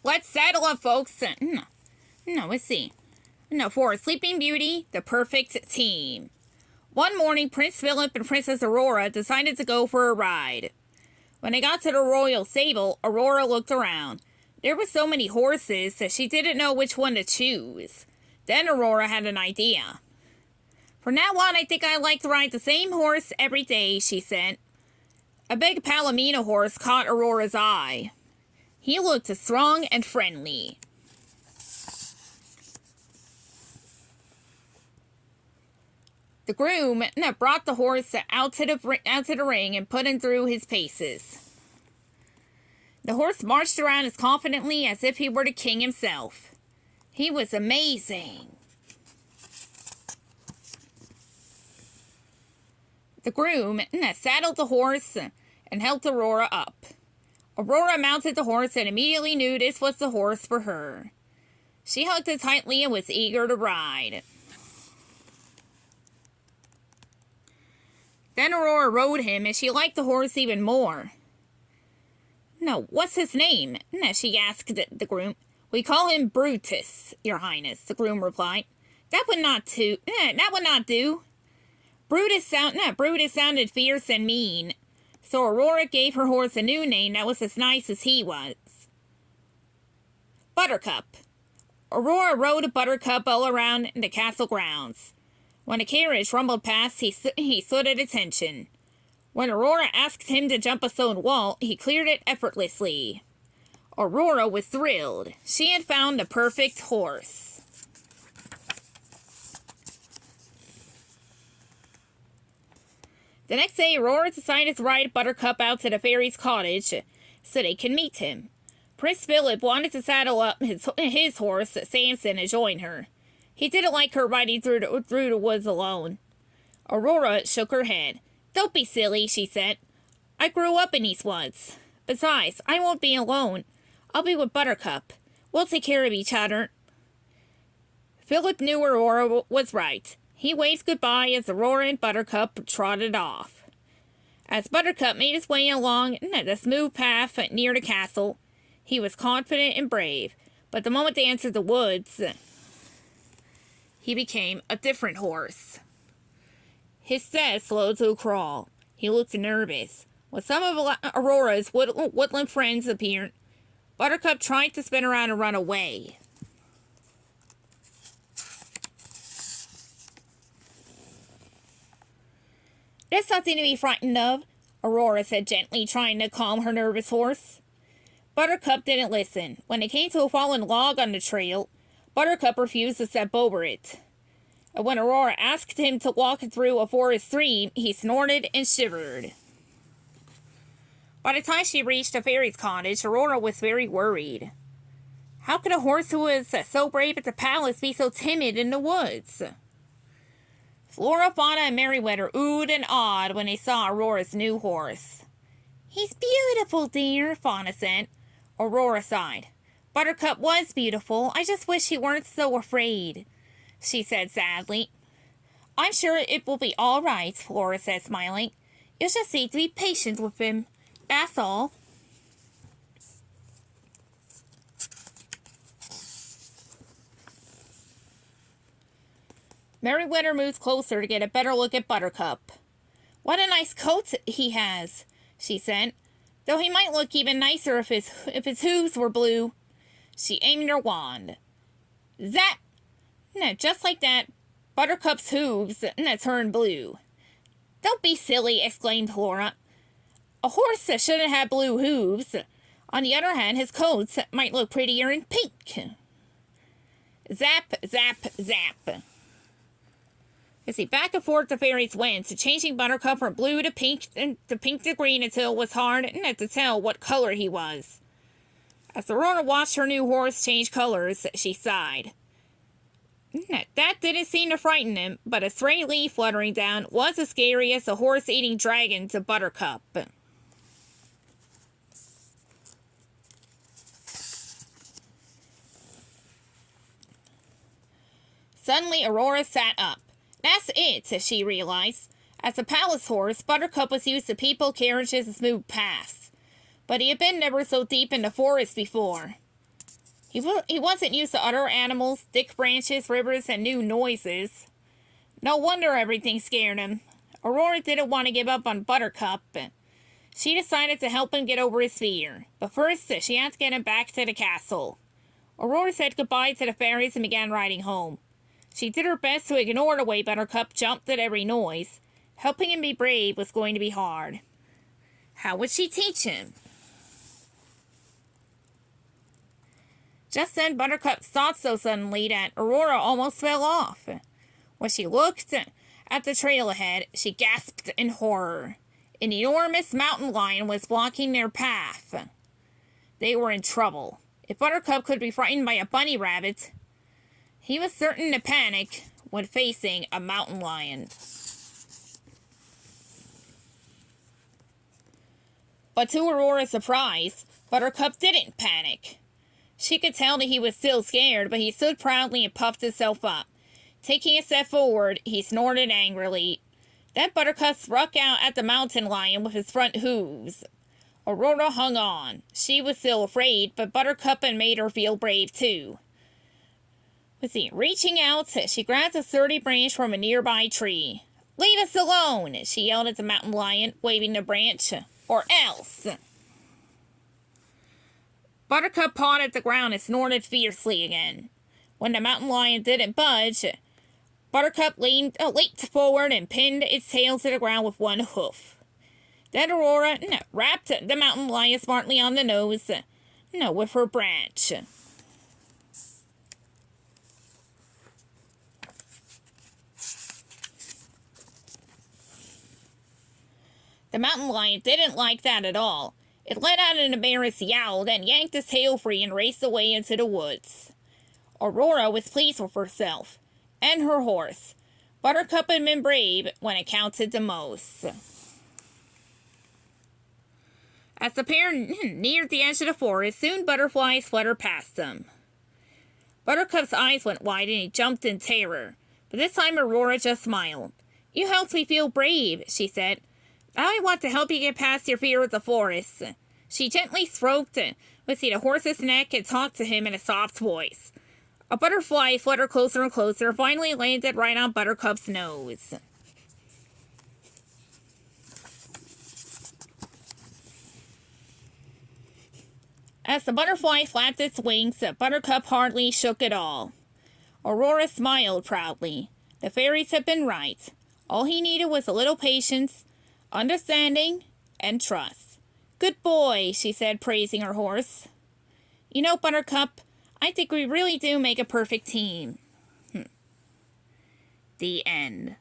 let's saddle up, folks. No, let's see. No, for Sleeping Beauty, the perfect team. One morning, Prince Philip and Princess Aurora decided to go for a ride. When they got to the royal stable, Aurora looked around. There were so many horses that she didn't know which one to choose. Then Aurora had an idea. From now on, I think I'd like to ride the same horse every day, she said. A big Palomino horse caught Aurora's eye. He looked strong and friendly. The groom brought the horse out to the ring and put him through his paces. The horse marched around as confidently as if he were the king himself. He was amazing. The groom saddled the horse and helped Aurora up. Aurora mounted the horse and immediately knew this was the horse for her. She hugged it tightly and was eager to ride. Then Aurora rode him, and she liked the horse even more. "No, what's his name?" she asked the groom. "We call him Brutus, Your Highness," the groom replied. That would not do. Brutus sounded fierce and mean, so Aurora gave her horse a new name that was as nice as he was. Buttercup. Aurora rode Buttercup all around the castle grounds. When a carriage rumbled past, he stood at attention. When Aurora asked him to jump a stone wall, he cleared it effortlessly. Aurora was thrilled. She had found the perfect horse. The next day, Aurora decided to ride Buttercup out to the fairy's cottage so they can meet him. Prince Philip wanted to saddle up his horse, Samson, to join her. He didn't like her riding through the woods alone. Aurora shook her head. "Don't be silly," she said. "I grew up in these woods. Besides, I won't be alone. I'll be with Buttercup. We'll take care of each other." Philip knew Aurora was right. He waved goodbye as Aurora and Buttercup trotted off. As Buttercup made his way along the smooth path near the castle, he was confident and brave. But the moment they entered the woods, he became a different horse. His step slowed to a crawl. He looked nervous. When some of Aurora's woodland friends appeared, Buttercup tried to spin around and run away. "There's nothing to be frightened of," Aurora said gently, trying to calm her nervous horse. Buttercup didn't listen. When it came to a fallen log on the trail, Buttercup refused to step over it. And when Aurora asked him to walk through a forest stream, he snorted and shivered. By the time she reached the fairy's cottage, Aurora was very worried. How could a horse who was so brave at the palace be so timid in the woods? Flora, Fauna, and Merryweather oohed and awed when they saw Aurora's new horse. "He's beautiful, dear," Fauna said. Aurora sighed. "Buttercup was beautiful. I just wish he weren't so afraid," she said sadly. "I'm sure it will be all right," Flora said, smiling. "You'll just need to be patient with him. That's all." Merryweather moved closer to get a better look at Buttercup. "What a nice coat he has," she said. "Though he might look even nicer if his hooves were blue." She aimed her wand. Zap! Just like that, Buttercup's hooves turned blue. "Don't be silly," exclaimed Flora. "A horse shouldn't have blue hooves. On the other hand, his coat might look prettier in pink." Zap, zap, zap. Back and forth the fairies went, changing Buttercup from blue to pink to green until it was hard to tell what color he was. As Aurora watched her new horse change colors, she sighed. That didn't seem to frighten him, but a stray leaf fluttering down was as scary as a horse-eating dragon to Buttercup. Suddenly, Aurora sat up. That's it, she realized. As a palace horse, Buttercup was used to people, carriages, and smooth paths. But he had been never so deep in the forest before. He wasn't used to other animals, thick branches, rivers, and new noises. No wonder everything scared him. Aurora didn't want to give up on Buttercup. She decided to help him get over his fear. But first, she had to get him back to the castle. Aurora said goodbye to the fairies and began riding home. She did her best to ignore the way Buttercup jumped at every noise. Helping him be brave was going to be hard. How would she teach him? Just then, Buttercup stopped so suddenly that Aurora almost fell off. When she looked at the trail ahead, she gasped in horror. An enormous mountain lion was blocking their path. They were in trouble. If Buttercup could be frightened by a bunny rabbit, he was certain to panic when facing a mountain lion. But to Aurora's surprise, Buttercup didn't panic. She could tell that he was still scared, but he stood proudly and puffed himself up. Taking a step forward, he snorted angrily. Then Buttercup struck out at the mountain lion with his front hooves. Aurora hung on. She was still afraid, but Buttercup had made her feel brave too. Reaching out, she grabbed a sturdy branch from a nearby tree. "Leave us alone!" she yelled at the mountain lion, waving the branch. "Or else!" Buttercup pawed at the ground and snorted fiercely again. When the mountain lion didn't budge, Buttercup leaped forward and pinned its tail to the ground with one hoof. Then Aurora rapped the mountain lion smartly on the nose with her branch. The mountain lion didn't like that at all. It let out an embarrassed yowl, then yanked its tail free and raced away into the woods. Aurora was pleased with herself and her horse. Buttercup had been brave when it counted the most. As the pair neared the edge of the forest, soon butterflies fluttered past them. Buttercup's eyes went wide and he jumped in terror. But this time Aurora just smiled. "You helped me feel brave," she said. "Now I want to help you get past your fear of the forest." She gently stroked the horse's neck and talked to him in a soft voice. A butterfly fluttered closer and closer, finally landed right on Buttercup's nose. As the butterfly flapped its wings, Buttercup hardly shook at all. Aurora smiled proudly. The fairies had been right. All he needed was a little patience, understanding, and trust. "Good boy," she said, praising her horse. "You know, Buttercup, I think we really do make a perfect team." The end.